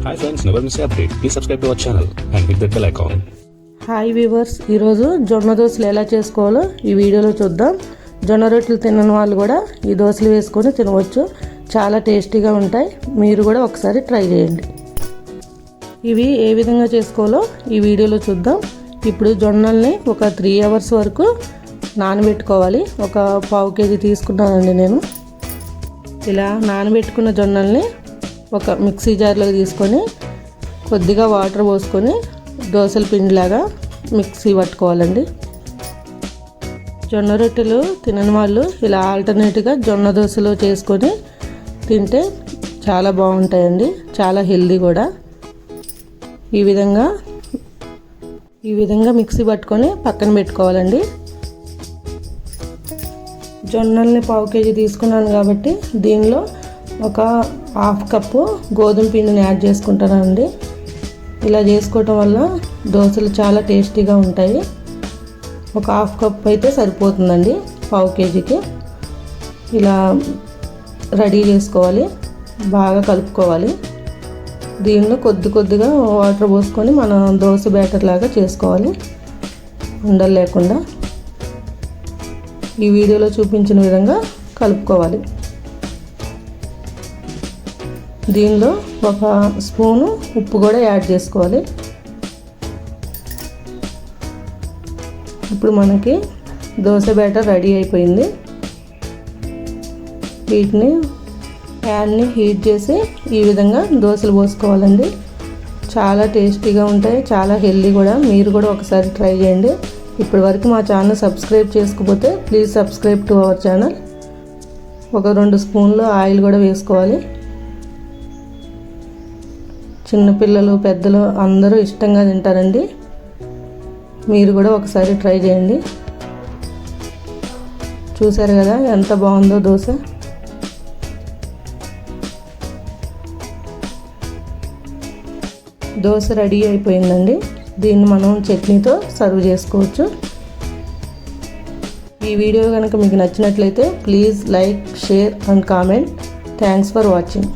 Hi friends, never miss an update. Please subscribe to our channel and hit that bell icon. Hi viewers, ఈరోజు జొన్న దోశలు ఎలా చేసుకోవాలో ఈ వీడియోలో చూద్దాం. జొన్న రొట్టెలు తినని వాళ్ళు కూడా ఈ దోశలు వేసుకొని తినవచ్చు. చాలా టేస్టీగా ఉంటాయి. మీరు కూడా ఒకసారి ట్రై చేయండి. ఇవి ఏ విధంగా చేసుకోవాలో ఈ వీడియోలో చూద్దాం. ఇప్పుడు జొన్నల్ని ఒక 3 అవర్స్ వరకు నానబెట్టుకోవాలి. ఒక పావు కేజీ తీసుకున్నానండి నేను. ఇలా నానబెట్టుకున్న జొన్నల్ని ఒక మిక్సీ జార్లోకి తీసుకొని కొద్దిగా వాటర్ పోసుకొని దోశల పిండిలాగా మిక్సీ పట్టుకోవాలండి. జొన్న రొట్టెలు తినని వాళ్ళు ఇలా ఆల్టర్నేట్గా జొన్న దోశలు చేసుకొని తింటే చాలా బాగుంటాయండి. చాలా హెల్దీ కూడా. ఈ విధంగా మిక్సీ పట్టుకొని పక్కన పెట్టుకోవాలండి. జొన్నల్ని పావు కేజీ తీసుకున్నాను కాబట్టి దీనిలో ఒక హాఫ్ కప్పు గోధుమ పిండిని యాడ్ చేసుకుంటానండి. ఇలా చేసుకోవటం వల్ల దోశలు చాలా టేస్టీగా ఉంటాయి. ఒక హాఫ్ కప్ అయితే సరిపోతుందండి పావు కేజీకి. ఇలా రెడీ చేసుకోవాలి. బాగా కలుపుకోవాలి. దీనిలో కొద్దిగా వాటర్ పోసుకొని మనం దోశ బ్యాటర్ లాగా చేసుకోవాలి, ఉండలు లేకుండా. ఈ వీడియోలో చూపించిన విధంగా కలుపుకోవాలి. దీనిలో ఒక స్పూను ఉప్పు కూడా యాడ్ చేసుకోవాలి. ఇప్పుడు దోశ బ్యాటర్ రెడీ అయిపోయింది. వీటిని ప్యాన్ని హీట్ చేసి ఈ విధంగా దోశలు పోసుకోవాలండి. చాలా టేస్టీగా ఉంటాయి, చాలా హెల్దీ కూడా. మీరు కూడా ఒకసారి ట్రై చేయండి. ఇప్పటి వరకు మా ఛానల్ సబ్స్క్రైబ్ చేసుకోకపోతే please subscribe to our channel. ఒక 2 స్పూన్లు ఆయిల్ కూడా వేసుకోవాలి. చిన్నపిల్లలు పెద్దలు అందరూ ఇష్టంగా తింటారండి. మీరు కూడా ఒకసారి ట్రై చేయండి. చూసారు కదా ఎంత బాగుందో దోశ. దోశ రెడీ అయిపోయిందండి. దీన్ని మనం చట్నీతో సర్వ్ చేసుకోవచ్చు. ఈ వీడియో కనుక మీకు నచ్చినట్లయితే please like, share and comment. Thanks for watching.